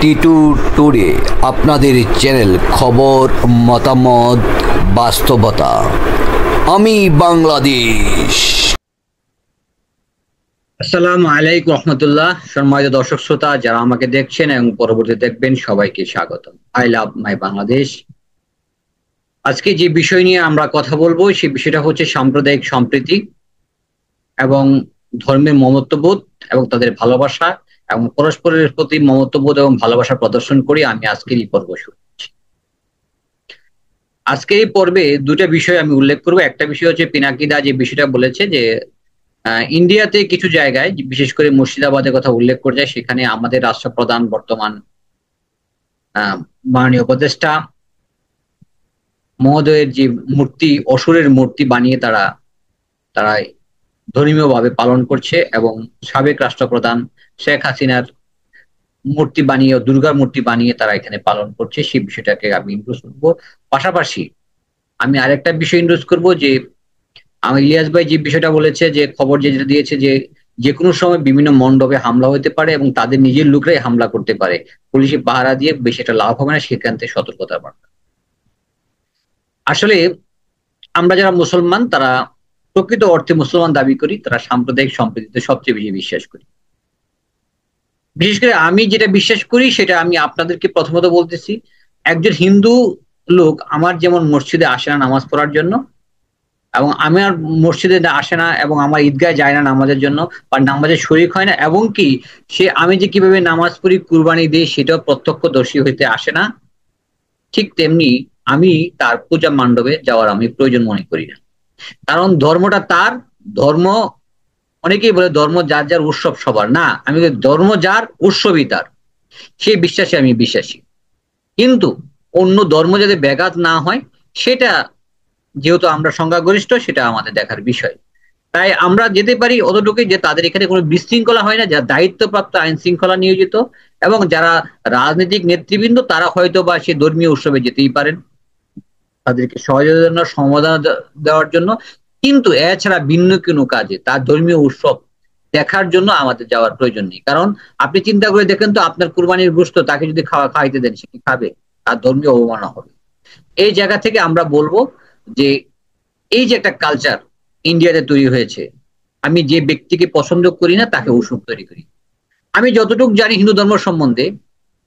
Titu today আপনাদের channel, খবর মতামত বাস্তবতা। আমি বাংলাদেশ। আসসালামু আলাইকুম রহমতুল্লাহ। সম্মানিত দর্শক শ্রোতা যারা আমাকে দেখছেন এবং পরবর্তী দেখবেন, সবাইকে স্বাগত। আই লাভ মাই বাংলাদেশ। আজকে যে বিষয় নিয়ে আমরা কথা বলবো সেই বিষয়টা হচ্ছে সাম্প্রদায়িক সম্প্রীতি এবং ধর্মের মমত্ববোধ এবং তাদের ভালোবাসা এবং পরস্পরের প্রতি মমত্ববোধ এবং ভালোবাসা প্রদর্শন করি আমি আজকের এই পর্ব শুরু করছি। আজকের এই পর্বে দুটা বিষয় আমি উল্লেখ করবো। একটা বিষয় হচ্ছে পিনাকিদা যে বিষয়টা বলেছে যে ইন্ডিয়াতে কিছু জায়গায়, বিশেষ করে মুর্শিদাবাদের কথা উল্লেখ করে যায়, সেখানে আমাদের রাষ্ট্রপ্রধান বর্তমান মাননীয় উপদেষ্টা মহোদয়ের যে মূর্তি, অসুরের মূর্তি বানিয়ে তারা ধর্মীয় ভাবে পালন করছে এবং সাবেক রাষ্ট্রপ্রধান শেখ হাসিনার মূর্তি বানিয়ে, দুর্গার মূর্তি বানিয়ে তারা এখানে পালন করছে। সেই বিষয়টাকে আমি ইন্ট্রোডিউস করবো। পাশাপাশি আমি আরেকটা বিষয় ইন্ট্রোডিউস করবো যে আমি ইলিয়াস ভাই যে বিষয়টা বলেছে, যে খবর যেটা দিয়েছে যে কোনো সময় বিভিন্ন মণ্ডপে হামলা হতে পারে এবং তাদের নিজের লোকরাই হামলা করতে পারে, পুলিশে পাহারা দিয়ে বেশি একটা লাভ হবে না, সেখান থেকে সতর্কতা বার্তা। আসলে আমরা যারা মুসলমান, তারা প্রকৃত অর্থে মুসলমান দাবি করি, তারা সাম্প্রদায়িক সম্প্রীতিতে সবচেয়ে বেশি বিশ্বাস করি। বিশেষ করে আমি যেটা বিশ্বাস করি সেটা আমি আপনাদেরকে প্রথমত বলতেছি। একজন হিন্দু লোক আমার যেমন মসজিদে আসে না নামাজ পড়ার জন্য, এবং আমার মসজিদে আসে না এবং আমার ঈদগাহে যায় না নামাজের জন্য বা নামাজের শরীক হয় না, এবং কি সে আমি যে কিভাবে নামাজ পড়ি, কুরবানি দিই, সেটাও প্রত্যক্ষদর্শী হইতে আসে না, ঠিক তেমনি আমি তার পূজা মণ্ডপে যাওয়ার আমি প্রয়োজন মনে করি না। কারণ ধর্মটা তার ধর্ম। অনেকেই বলে ধর্ম যার যার, উৎসব সবার না। আমি ধর্ম যার, উৎসবই তার, সেই বিশ্বাসে আমি বিশ্বাসী। কিন্তু অন্য ধর্ম যাতে ব্যাঘাত না হয়, সেটা যেহেতু আমরা সংখ্যাগরিষ্ঠ, সেটা আমাদের দেখার বিষয়। তাই আমরা যেতে পারি অতটুকুই যে তাদের এখানে কোনো বিশৃঙ্খলা হয় না। যারা দায়িত্বপ্রাপ্ত আইন শৃঙ্খলা নিয়োজিত এবং যারা রাজনৈতিক নেতৃবৃন্দ, তারা হয়তো বা সে ধর্মীয় উৎসবে যেতেই পারেন তাদেরকে সহযোগিতা সমাধান দেওয়ার জন্য। কিন্তু এছাড়া ভিন্ন কোনো কাজে তার ধর্মীয় উৎসব দেখার জন্য আমাদের যাওয়ার প্রয়োজন নেই। কারণ আপনি চিন্তা করে দেখেন তো, আপনার কুরবানির গোশত তাকে যদি খাইতে দেন, সে কি খাবে? তার ধর্মীয় অবমাননা হবে। এই জায়গা থেকে আমরা বলবো যে এই যে একটা কালচার ইন্ডিয়াতে তৈরি হয়েছে, আমি যে ব্যক্তিকে পছন্দ করি না তাকে অসুর তৈরি করি। আমি যতটুকু জানি হিন্দু ধর্ম সম্বন্ধে,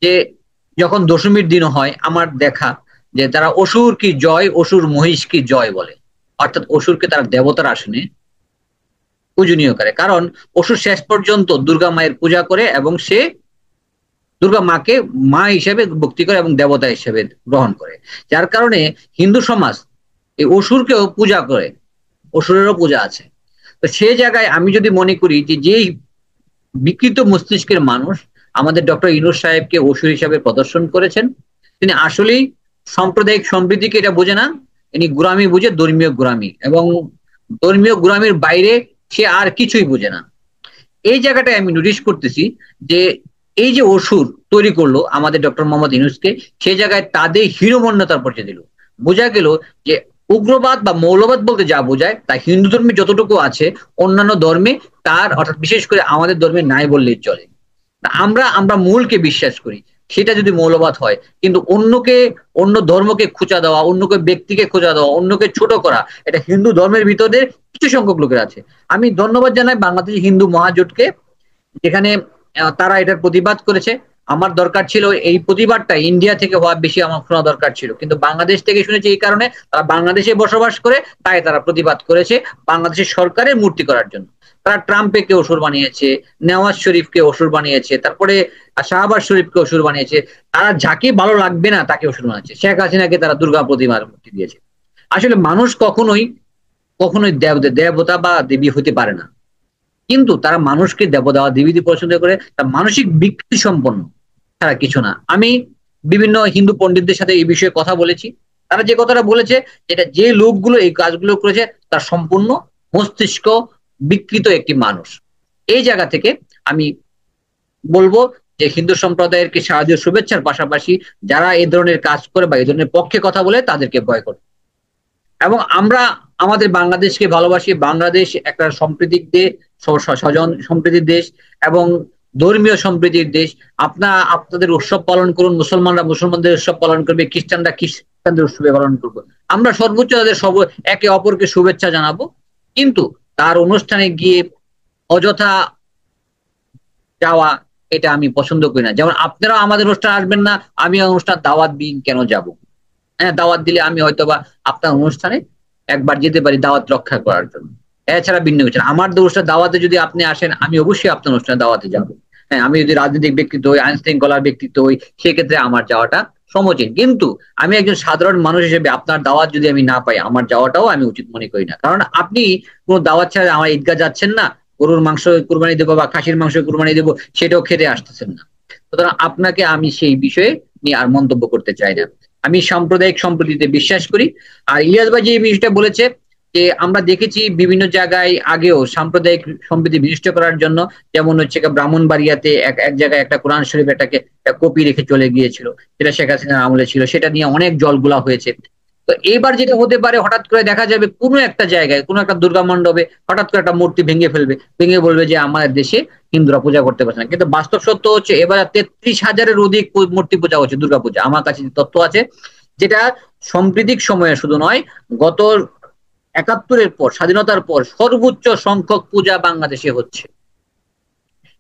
যে যখন দশমীর দিন হয়, আমার দেখা যে তারা অসুর কি জয়, অসুর মহিষ কি জয় বলে। অর্থাৎ অসুরকে তারা দেবতার আসনে পূজনীয় করে। কারণ অসুর শেষ পর্যন্ত দুর্গা মায়ের পূজা করে এবং সে দুর্গা মাকে মা হিসেবে ভক্তি করে এবং দেবতা হিসেবে গ্রহণ করে। যার কারণে হিন্দু সমাজ এই অসুরকেও পূজা করে, অসুরেরও পূজা আছে। তো সে জায়গায় আমি যদি মনে করি যে যেই বিকৃত মস্তিষ্কের মানুষ আমাদের ডক্টর ইউনূস সাহেবকে অসুর হিসাবে প্রদর্শন করেছেন, তিনি আসলেই সাম্প্রদায়িক সম্প্রীতিকে এটা বোঝে না, তিনি গোলামি বুঝে, ধর্মীয় গোলামি, এবং ধর্মীয় গোলামির বাইরে সে আর কিছুই বোঝে না। এই জায়গাটায় আমি নোটিশ করতেছি যে এই যে অসুর তৈরি করলো আমাদের ডক্টর মোহাম্মদ ইউনূসকে, সে জায়গায় তাদের হীনমন্যতার পরিচয় দিল। বোঝা গেল যে উগ্রবাদ বা মৌলবাদ বলতে যা বোঝায় তা হিন্দু ধর্মে যতটুকু আছে অন্যান্য ধর্মে তার, অর্থাৎ বিশেষ করে আমাদের ধর্মে নাই বললেই চলে। আমরা মূলকে বিশ্বাস করি, সেটা যদি মৌলবাদ হয়, কিন্তু অন্য ধর্মকে খোঁচা দেওয়া, অন্যকে ব্যক্তিকে খোঁচা দেওয়া, অন্যকে ছোট করা, এটা হিন্দু ধর্মের ভিতরে কিছু সংখ্যক লোকের আছে। আমি ধন্যবাদ জানাই বাংলাদেশ হিন্দু মহাজোটকে, যেখানে তারা এটার প্রতিবাদ করেছে। আমার দরকার ছিল এই প্রতিবাদটা ইন্ডিয়া থেকে হওয়া বেশি আমার শোনা দরকার ছিল, কিন্তু বাংলাদেশ থেকে শুনেছি। এই কারণে তারা বাংলাদেশে বসবাস করে, তাই তারা প্রতিবাদ করেছে বাংলাদেশের সরকারের মূর্তি করার জন্য। তারা ট্রাম্পকে অসুর বানিয়েছে, নেওয়াজ শরীফকে অসুর বানিয়েছে, তারপরে শাহবাজ শরীফকে অসুর বানিয়েছে। তারা যাকে ভালো লাগবে না তাকে অসুর বানিয়েছে। শেখ হাসিনাকে তারা দুর্গা প্রতিমার মূর্তি দিয়েছে। আসলে মানুষ কখনোই দেবতা বা দেবী হতে পারে না, কিন্তু তারা মানুষকে দেবতা দেবী পছন্দ করে, তার মানসিক বিকৃতি সম্পন্ন ছাড়া কিছু না। আমি বিভিন্ন হিন্দু পণ্ডিতদের সাথে এই বিষয়ে কথা বলেছি। তারা যে কথাটা বলেছে, যেটা যে লোকগুলো এই কাজগুলো করেছে তার সম্পূর্ণ মস্তিষ্ক বিকৃত একটি মানুষ। এই জায়গা থেকে আমি বলবো যে হিন্দু সম্প্রদায়েরকে শারদীয় শুভেচ্ছার পাশাপাশি যারা এই ধরনের কাজ করে বা এই ধরনের পক্ষে কথা বলে তাদেরকে বয়কট। এবং আমরা আমাদের বাংলাদেশকে ভালোবাসি। বাংলাদেশ একটা সম্প্রীতিক দেশ, স্বজন সম্প্রীতির দেশ, এবং ধর্মীয় সম্প্রীতির দেশ। আপনাদের উৎসব পালন করুন, মুসলমানরা মুসলমানদের উৎসব পালন করবে, খ্রিস্টানরা খ্রিস্টানদের উৎসবে পালন করবে। আমরা সর্বোচ্চ তাদের একে অপরকে শুভেচ্ছা জানাবো, কিন্তু তার অনুষ্ঠানে গিয়ে অযথা যাওয়া এটা আমি পছন্দ করি না। যেমন আপনারাও আমাদের অনুষ্ঠান আসবেন না, আমি অনুষ্ঠান দাওয়াত দিই কেন যাব? হ্যাঁ, দাওয়াত দিলে আমি হয়তোবা আপনার অনুষ্ঠানে একবার যেতে পারি দাওয়াত রক্ষা করার জন্য, এছাড়া ভিন্ন কিছু না। আমার অনুষ্ঠান দাওয়াতে যদি আপনি আসেন, আমি অবশ্যই আপনার অনুষ্ঠানে দাওয়াতে যাব। হ্যাঁ, আমি যদি রাজনৈতিক ব্যক্তিত্ব হই, আইন শৃঙ্খলার ব্যক্তিত্ব হই, সেক্ষেত্রে আমার যাওয়াটা সমীচীন। কিন্তু আমি একজন সাধারণ মানুষ হিসেবে আপনার দাওয়াত যদি আমি না পাই, আমার যাওয়াটাও আমি উচিত মনে করি না। কারণ আপনি কোনো দাওয়াত ছাড়া আমার ঈদগাহ যাচ্ছেন না, গরুর মাংস কুরবানি দেবো বা খাসির মাংস কুরবানি দেবো সেটাও খেতে আসতেছেন না। সুতরাং আপনাকে আমি সেই বিষয়ে নিয়ে আর মন্তব্য করতে চাই না। আমি সাম্প্রদায়িক সম্প্রীতিতে বিশ্বাস করি। আর ইলিয়াস ভাই যে বিষয়টা বলেছে যে আমরা দেখেছি বিভিন্ন জায়গায় আগেও সাম্প্রদায়িক সম্প্রীতি বিনষ্ট করার জন্য, যেমন হচ্ছে ব্রাহ্মণবাড়িয়াতে এক জায়গায় একটা কোরআন শরীফ এটাকে কপি রেখে চলে গিয়েছিল, যেটা শেখ হাসিনার আমলে ছিল, সেটা নিয়ে অনেক জলগুলা হয়েছে। তো এবার যেটা হতে পারে, হঠাৎ করে দেখা যাবে কোনো একটা জায়গায় কোনো একটা দুর্গা মণ্ডপে হঠাৎ করে একটা মূর্তি ভেঙে ফেলবে, ভেঙে বলবে যে আমাদের দেশে হিন্দুরা পূজা করতে পারছে না। কিন্তু বাস্তব সত্য হচ্ছে এবার 33,000-এর অধিক মূর্তি পূজা হচ্ছে, দুর্গা পূজা। আমার কাছে তথ্য আছে, যেটা সাম্প্রতিক সময়ে শুধু নয়, গত 71-এর পর, স্বাধীনতার পর সর্বোচ্চ সংখ্যক পূজা বাংলাদেশে হচ্ছে।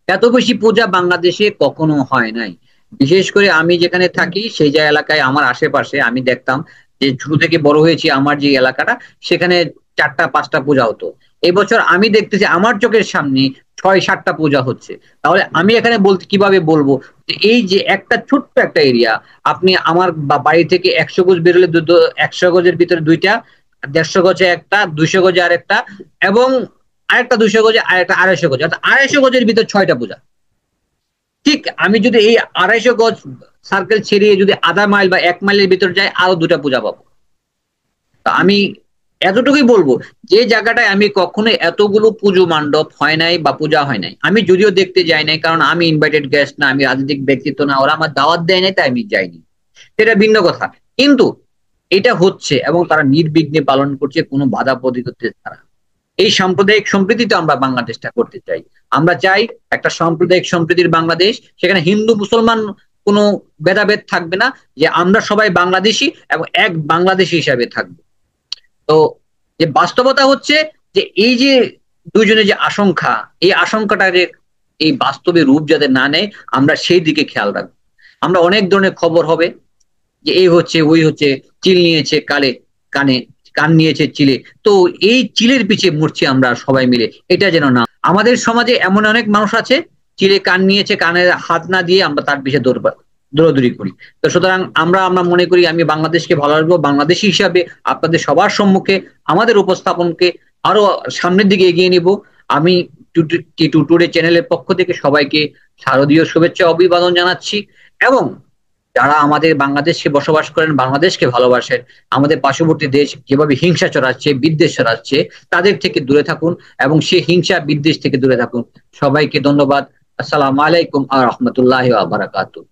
এত বেশি পূজা বাংলাদেশে কখনো হয় নাই। বিশেষ করে আমি যেখানে থাকি সেই যে এলাকায়, আমার আশেপাশে আমি দেখতাম যে ছোট থেকে বড় হয়েছি, আমার যে এলাকাটা সেখানে 4টা-5টা পূজা হতো। এই বছর আমি দেখতেছি আমার চোখের সামনে 6-7টা পূজা হচ্ছে। তাহলে আমি এখানে কিভাবে বলবো যে এই যে একটা ছোট্ট একটা এরিয়া, আপনি আমার বাড়ি থেকে 100 গজ বেরোলে 100 গজের ভিতরে 2টা, 150 গজে একটা, 200 গজে আরেকটা, এবং আরেকটা 200 গজে আরেকটা, 250 গজ, অর্থাৎ 250 গজের ভিতর 6টা পূজা। ঠিক আমি যদি এই 250 গজ সার্কেল ছেড়িয়ে যদি আধা মাইল বা 1 মাইলের ভিতর যাই, আরো 2টা পূজা পাবো। তা আমি এতটুকুই বলবো, যে জায়গাটায় আমি কখনো এতগুলো পুজো মণ্ডপ হয় নাই বা পূজা হয় নাই, আমি যদিও দেখতে যাই নাই, কারণ আমি ইনভাইটেড গেস্ট না, আমি রাজনৈতিক ব্যক্তিত্ব না, ওরা আমার দাওয়াত দেয় নাই তাই আমি যাইনি, সেটা ভিন্ন কথা। কিন্তু এটা হচ্ছে এবং তারা নির্বিঘ্নে পালন করছে, কোনো বাধা প্রতিপত্তি ছাড়া। এই সাম্প্রদায়িক সম্প্রীতিতে আমরা বাংলাদেশটা করতে চাই। আমরা চাই একটা সাম্প্রদায়িক সম্প্রীতির বাংলাদেশ, সেখানে হিন্দু মুসলমান কোনো ভেদাভেদ থাকবে না, যে আমরা সবাই বাংলাদেশি এবং এক বাংলাদেশি হিসাবে থাকবো। তো যে বাস্তবতা হচ্ছে যে এই যে দুইজনের যে আশঙ্কা, এই আশঙ্কাটা যে এই বাস্তবে রূপ যাতে না নেয়, আমরা সেই দিকে খেয়াল রাখবো। আমরা অনেক ধরনের খবর হবে যে এই হচ্ছে ওই হচ্ছে, চিল নিয়েছে কান নিয়েছে চিলে, তো এই চিলের পিছে মরছি আমরা সবাই মিলে, এটা যেন না। আমাদের সমাজে এমন অনেক মানুষ আছে, চিলে কান নিয়েছে, কানের হাত না দিয়ে আমরা তার পিছে দৌড়াদৌড়ি করি। তো সুতরাং আমরা মনে করি আমি বাংলাদেশকে ভালোবাসবো, বাংলাদেশি হিসাবে আপনাদের সবার সম্মুখে আমাদের উপস্থাপনকে আরো সামনের দিকে এগিয়ে নিব। আমি টি2 টুডে চ্যানেলের পক্ষ থেকে সবাইকে শারদীয় শুভেচ্ছা অভিবাদন জানাচ্ছি, এবং যারা আমাদের বাংলাদেশকে বসবাস করেন, বাংলাদেশকে ভালোবাসেন, আমাদের পার্শ্ববর্তী দেশ যেভাবে হিংসা ছড়াচ্ছে, বিদ্বেষ ছড়াচ্ছে, তাদের থেকে দূরে থাকুন এবং সেই হিংসা বিদ্বেষ থেকে দূরে থাকুন। সবাইকে ধন্যবাদ। আসসালামু আলাইকুম ওয়া রাহমাতুল্লাহি ওয়া বারাকাতুহু।